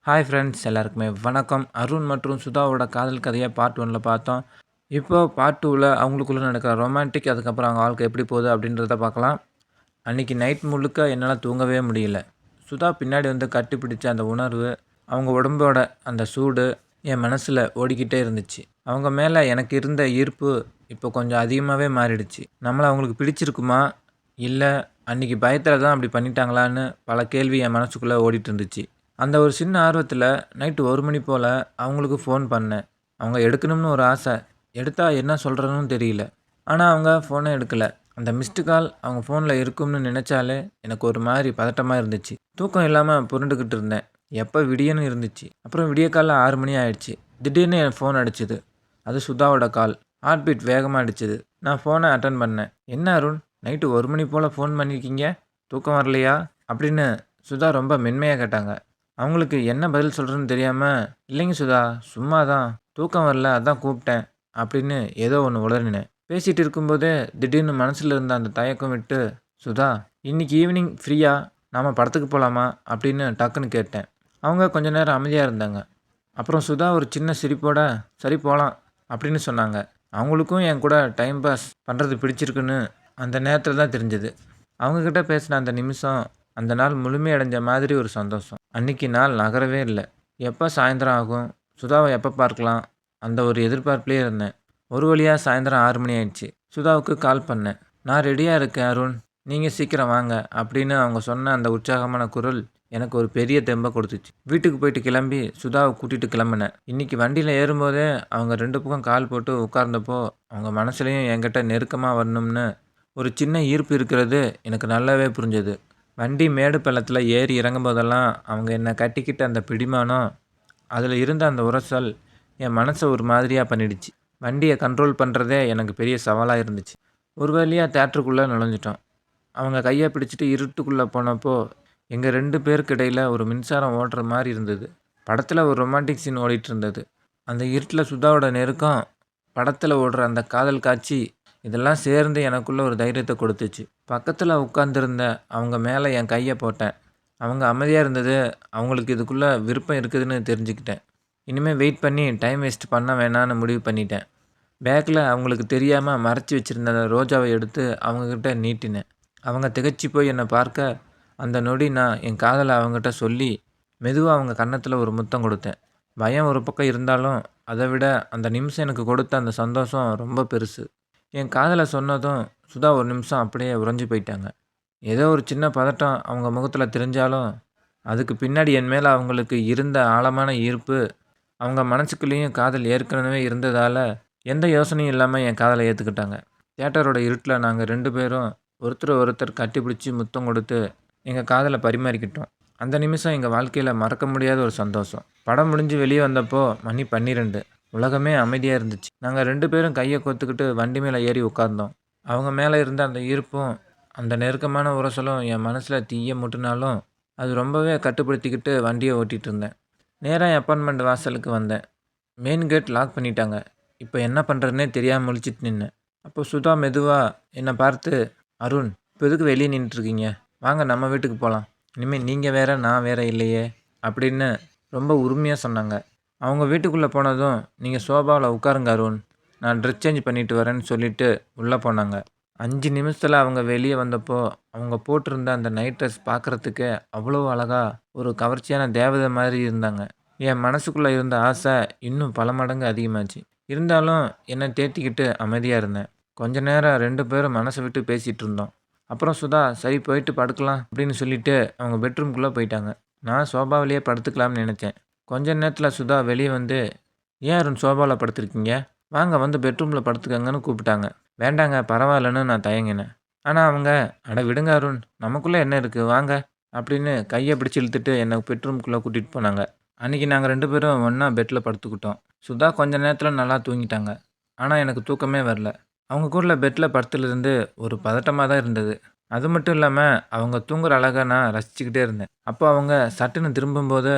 Hi friends எல்லாருக்குமே வணக்கம். அருண் மற்றும் சுதாவோட காதல் கதையை பார்ட் 1ல பார்த்தோம். இப்போ பார்ட் 2ல அவங்களுக்குள்ள நடக்கிற ரொமான்டிக், அதுக்கப்புறம் அவங்க வாழ்க்கை எப்படி போகுது அப்படின்றத பார்க்கலாம். அன்றைக்கி நைட் முழுக்க என்னால் தூங்கவே முடியல. சுதா பின்னாடி வந்து கட்டி பிடிச்ச அந்த உணர்வு, அவங்க உடம்போட அந்த சூடு என் மனசில் ஓடிக்கிட்டே இருந்துச்சு. அவங்க மேலே எனக்கு இருந்த ஈர்ப்பு இப்போ கொஞ்சம் அதிகமாகவே மாறிடுச்சு. நம்மளை அவங்களுக்கு பிடிச்சிருக்குமா, இல்லை அன்றைக்கி பயத்தில் தான் அப்படி பண்ணிட்டாங்களான்னு பல கேள்வி என் மனசுக்குள்ளே ஓடிட்டு இருந்துச்சு. அந்த ஒரு சின்ன ஆர்வத்தில் நைட்டு 1 மணி போல் அவங்களுக்கு ஃபோன் பண்ணேன். அவங்க எடுக்கணும்னு ஒரு ஆசை. எடுத்தா என்ன சொல்கிறதுன்னு தெரியல. ஆனால் அவங்க ஃபோனே எடுக்கலை. அந்த மிஸ்டு கால் அவங்க ஃபோனில் இருக்கும்னு நினச்சாலே எனக்கு ஒரு மாதிரி பதட்டமாக இருந்துச்சு. தூக்கம் இல்லாமல் புரண்டுக்கிட்டு இருந்தேன். எப்போ விடியன்னு இருந்துச்சு. அப்புறம் விடிய காலைல 6 மணி ஆயிடுச்சு. திடீர்னு என் ஃபோன் அடிச்சுது. அது சுதாவோட கால். ஹார்ட் பீட் வேகமாக அடிச்சுது. நான் ஃபோனை அட்டன் பண்ணேன். என்ன அருண், நைட்டு 1 மணி போல் ஃபோன் பண்ணியிருக்கீங்க, தூக்கம் வரலையா அப்படின்னு சுதா ரொம்ப மென்மையாக கேட்டாங்க. அவங்களுக்கு என்ன பதில் சொல்கிறேன்னு தெரியாமல், இல்லைங்க சுதா, சும்மா தான், தூக்கம் வரல அதான் கூப்பிட்டேன் அப்படின்னு ஏதோ ஒன்று உளறினேன். பேசிகிட்டு இருக்கும்போதே திடீர்னு மனசில் இருந்த அந்த தயக்கம் விட்டு, சுதா இன்னைக்கு ஈவினிங் ஃப்ரீயா, நாம் படத்துக்கு போகலாமா அப்படின்னு டக்குன்னு கேட்டேன். அவங்க கொஞ்ச நேரம் அமைதியாக இருந்தாங்க. அப்புறம் சுதா ஒரு சின்ன சிரிப்போட சரி போகலாம் அப்படின்னு சொன்னாங்க. அவங்களுக்கும் என் கூட டைம் பாஸ் பண்ணுறது பிடிச்சிருக்குன்னு அந்த நேரத்தில் தான் தெரிஞ்சது. அவங்கக்கிட்ட பேசின அந்த நிமிஷம், அந்த நாள் முழுமையடைஞ்ச மாதிரி ஒரு சந்தோஷம். அன்றைக்கி நாள் நகரவே இல்லை. எப்போ சாயந்தரம் ஆகும், சுதாவை எப்போ பார்க்கலாம், அந்த ஒரு எதிர்பார்ப்புலேயே இருந்தேன். ஒரு வழியாக சாயந்தரம் 6 மணி ஆயிடுச்சு. சுதாவுக்கு கால் பண்ணேன். நான் ரெடியாக இருக்கேன் அருண், நீங்கள் சீக்கிரம் வாங்க அப்படின்னு அவங்க சொன்ன அந்த உற்சாகமான குரல் எனக்கு ஒரு பெரிய தெம்பை கொடுத்துச்சு. வீட்டுக்கு போயிட்டு கிளம்பி சுதாவை கூட்டிகிட்டு கிளம்பினேன். இன்றைக்கி வண்டியில் ஏறும்போதே அவங்க 2 பக்கம் கால் போட்டு உட்கார்ந்தப்போ அவங்க மனசுலையும் என்கிட்ட நெருக்கமாக வரணும்னு ஒரு சின்ன ஈர்ப்பு இருக்கிறது எனக்கு நல்லாவே புரிஞ்சது. வண்டி மேடு பள்ளத்தில் ஏறி இறங்கும்போதெல்லாம் அவங்க என்னை கட்டிக்கிட்ட அந்த பிடிமானம், அதில் இருந்த அந்த உரசல் என் மனசை ஒரு மாதிரியாக பண்ணிடுச்சு. வண்டியை கண்ட்ரோல் பண்ணுறதே எனக்கு பெரிய சவாலாக இருந்துச்சு. ஒரு வழியாக தேட்டருக்குள்ளே நுழைஞ்சிட்டோம். அவங்க கையை பிடிச்சிட்டு இருட்டுக்குள்ளே போனப்போ எங்கள் 2 பேருக்கு இடையில் ஒரு மின்சாரம் ஓடுற மாதிரி இருந்தது. படத்தில் ஒரு ரொமான்டிக் சீன் ஓடிட்டு இருந்தது. அந்த இருட்டில் சுதாவோட நெருக்கம், படத்தில் ஓடுற அந்த காதல் காட்சி, இதெல்லாம் சேர்ந்து எனக்குள்ளே ஒரு தைரியத்தை கொடுத்துச்சு. பக்கத்தில் உட்காந்துருந்த அவங்க மேலே என் கையை போட்டேன். அவங்க அமைதியாக இருந்தது அவங்களுக்கு இதுக்குள்ளே விருப்பம் இருக்குதுன்னு தெரிஞ்சுக்கிட்டேன். இனிமேல் வெயிட் பண்ணி டைம் வேஸ்ட் பண்ண வேணான்னு முடிவு பண்ணிட்டேன். பேக்கில் அவங்களுக்கு தெரியாமல் மறைச்சி வச்சுருந்த அந்த ரோஜாவை எடுத்து அவங்கக்கிட்ட நீட்டினேன். அவங்க திகைச்சி போய் என்னை பார்க்க, அந்த நொடி நான் என் காதலை அவங்ககிட்ட சொல்லி மெதுவாக அவங்க கன்னத்தில் ஒரு முத்தம் கொடுத்தேன். பயம் ஒரு பக்கம் இருந்தாலும் அதை விட அந்த நிமிஷம் எனக்கு கொடுத்த அந்த சந்தோஷம் ரொம்ப பெருசு. என் காதலை சொன்னதும் சுதா ஒரு நிமிஷம் அப்படியே உறைஞ்சி போயிட்டாங்க. ஏதோ ஒரு சின்ன பதட்டம் அவங்க முகத்தில் தெரிஞ்சாலும், அதுக்கு பின்னாடி என் மேலே அவங்களுக்கு இருந்த ஆழமான ஈர்ப்பு, அவங்க மனசுக்குள்ளேயும் காதல் ஏற்கனவே இருந்ததால் எந்த யோசனையும் இல்லாமல் என் காதலை ஏற்றுக்கிட்டாங்க. தியேட்டரோட இருட்டில் நாங்கள் 2 பேரும் ஒருத்தர் ஒருத்தர் கட்டிப்பிடிச்சி முத்தம் கொடுத்து எங்கள் காதலை பரிமாறிக்கிட்டோம். அந்த நிமிஷம் எங்கள் வாழ்க்கையில் மறக்க முடியாத ஒரு சந்தோஷம். படம் முடிஞ்சு வெளியே வந்தப்போ மணி 12. உலகமே அமைதியாக இருந்துச்சு. நாங்கள் 2 பேரும் கையை கோத்துக்கிட்டு வண்டி மேலே ஏறி உட்கார்ந்தோம். அவங்க மேலே இருந்த அந்த ஈர்ப்பும் அந்த நெருக்கமான உரசலும் என் மனசில் தீய முட்டினாலும் அது ரொம்பவே கட்டுப்படுத்திக்கிட்டு வண்டியை ஓட்டிகிட்டு இருந்தேன். நேராக என் அப்பார்ட்மெண்ட் வாசலுக்கு வந்தேன். மெயின் கேட் லாக் பண்ணிட்டாங்க. இப்போ என்ன பண்ணுறதுனே தெரியாமல் முழிச்சிட்டு நின்னேன். அப்போ சுதா மெதுவாக என்னை பார்த்து, அருண், இப்போ எதுக்கு வெளியே நின்றுட்டுருக்கீங்க, வாங்க நம்ம வீட்டுக்கு போகலாம், இனிமேல் நீங்கள் வேற நான் வேற இல்லையே அப்படின்னு ரொம்ப உரிமையாக சொன்னாங்க. அவங்க வீட்டுக்குள்ளே போனதும், நீங்கள் சோபாவில் உட்காருங்க அருண், நான் ட்ரெஸ் சேஞ்ச் பண்ணிட்டு வரேன்னு சொல்லிவிட்டு உள்ளே போனாங்க. 5 நிமிஷத்தில் அவங்க வெளியே வந்தப்போ அவங்க போட்டிருந்த அந்த நைட் ட்ரெஸ் பார்க்குறதுக்கே அவ்வளோ அழகாக ஒரு கவர்ச்சியான தேவதை மாதிரி இருந்தாங்க. என் மனசுக்குள்ளே இருந்த ஆசை இன்னும் பல மடங்கு அதிகமாச்சு. இருந்தாலும் என்னை தேத்திக்கிட்டு அமைதியாக இருந்தேன். கொஞ்ச நேரம் 2 பேரும் மனசை விட்டு பேசிகிட்டு இருந்தோம். அப்புறம் சுதா சரி போயிட்டு படுக்கலாம் அப்படின்னு சொல்லிட்டு அவங்க பெட்ரூம்குள்ளே போயிட்டாங்க. நான் சோபாவிலேயே படுத்துக்கலாம்னு நினச்சேன். கொஞ்ச நேரத்தில் சுதா வெளியே வந்து, ஏன் அருண் சோபாவில் படுத்துருக்கீங்க, வாங்க வந்து பெட்ரூமில் படுத்துக்கங்கன்னு கூப்பிட்டாங்க. வேண்டாங்க பரவாயில்லன்னு நான் தயங்கினேன். ஆனால் அவங்க, அட விடுங்க அருண், நமக்குள்ளே என்ன இருக்குது வாங்க அப்படின்னு கையை பிடிச்சி இழுத்துட்டு என்னை பெட்ரூம்குள்ளே கூட்டிகிட்டு போனாங்க. அன்றைக்கி நாங்கள் 2 பேரும் ஒன்றா பெட்டில் படுத்துக்கிட்டோம். சுதா கொஞ்ச நேரத்தில் நல்லா தூங்கிட்டாங்க. ஆனால் எனக்கு தூக்கமே வரல. அவங்க கூட பெட்டில் படுத்துலேருந்து ஒரு பதட்டமாக தான் இருந்தது. அது மட்டும் இல்லாமல் அவங்க தூங்குற அழகை நான் ரசிச்சுக்கிட்டே இருந்தேன். அப்போ அவங்க சட்டுன்னு திரும்பும்போது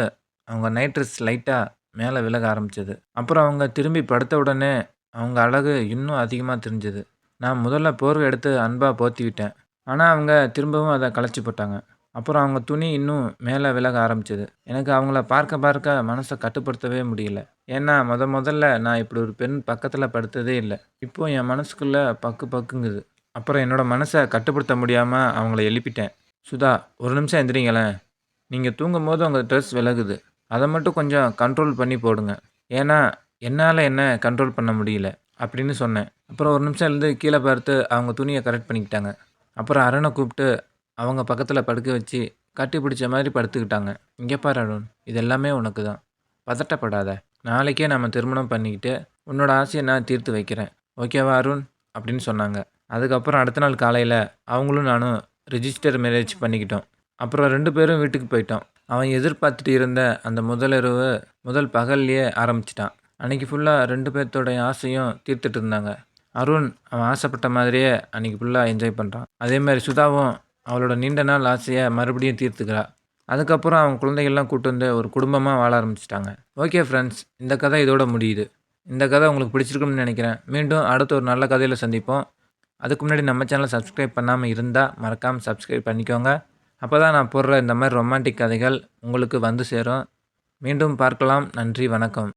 அவங்க நைட் ட்ரெஸ் லைட்டாக மேலே விலக ஆரம்பிச்சது. அப்புறம் அவங்க திரும்பி படுத்த உடனே அவங்க அழகு இன்னும் அதிகமாக தெரிஞ்சது. நான் முதல்ல போர்வை எடுத்து அன்பாக போத்தி விட்டேன். ஆனால் அவங்க திரும்பவும் அதை கலைச்சி போட்டாங்க. அப்புறம் அவங்க துணி இன்னும் மேலே விலக ஆரம்பிச்சது. எனக்கு அவங்கள பார்க்க பார்க்க மனச கட்டுப்படுத்தவே முடியல. ஏன்னா முதல்ல நான் இப்படி ஒரு பெண் பக்கத்தில படுத்ததே இல்ல. இப்போ என் மனசுக்குள்ள பக்கு பக்குங்குது. அப்புறம் என்னோட மனச கட்டுப்படுத்த முடியாம அவங்கள எழுப்பிட்டேன். "சுதா, ஒரு நிமிஷம் எந்திரிங்களேன். நீங்க தூங்கும்போது உங்க ட்ரெஸ் விலகுது. அத மட்டும் கொஞ்சம் கண்ட்ரோல் பண்ணி போடுங்க. ஏன்னா என்னால என்ன கண்ட்ரோல் பண்ண முடியல." அப்படின்னு சொன்னேன். அப்புறம் ஒரு நிமிஷம் எழுந்து கீழ பார்த்து அவங்க துணிய கரெக்ட் பண்ணிக்கிட்டாங்க. அப்புறம் அருண கூப்பிட்டு அவங்க பக்கத்தில படுக்க வச்சு, கட்டி பிடிச்ச மாரி படுத்துக்கிட்டாங்க. "இங்க பாரு அருண், இது எல்லாமே உனக்கு தான். பதட்டப்படாத. நாளைக்கே நம்ம திருமணம் பண்ணிக்கிட்டு, உன்னோட ஆசைய நான் தீர்த்து வைக்கிறேன். ஓகேவா அருண்?" அப்படின்னு சொன்னாங்க. அதுக்கப்புறம் அடுத்த நாள் காலையில அவங்களும் நானும் ரிஜிஸ்டர் மேரேஜ் பண்ணிக்கிட்டோம். அப்புறம் 2 பேரும் வீட்டுக்கு போயிட்டோம். அவன் எதிர்பார்த்துட்டு இருந்த அந்த முதல் இரவு, முதல் பகல்லேயே ஆரம்பிச்சுட்டான். அன்னைக்கு ஃபுல்லா 2 பேத்தோடைய ஆசையும் தீர்த்துட்டு இருந்தாங்க. அருண் அவன் ஆசைப்பட்ட மாதிரியே அன்னைக்கு ஃபுல்லா என்ஜாய் பண்றான். அதேமாரி சுதாவும் அவளோட நீண்ட நாள் ஆசைய மறுபடியும் தீர்த்துக்கிறா. அதுக்கப்புறம் அவங்க குழந்தைகள்லாம் கூட்டு வந்து ஒரு குடும்பமா வாழ ஆரம்பிச்சுட்டாங்க. ஓகே ஃப்ரெண்ட்ஸ், இந்த கதை இதோட முடியுது. இந்த கதை உங்களுக்கு பிடிச்சிருக்கும்னு நினைக்கிறேன். மீண்டும் அடுத்த ஒரு நல்ல கதையில சந்திப்போம். அதுக்கு முன்னாடி நம்ம சேனல சப்ஸ்கிரைப் பண்ணாம இருந்தா, மறக்காம சப்ஸ்கிரைப் பண்ணிக்கோங்க. அப்பதான் நான் போடுற இந்த மாரி ரொமான்டிக் கதைகள் உங்களுக்கு வந்து சேரும். மீண்டும் பார்க்கலாம். நன்றி, வணக்கம்.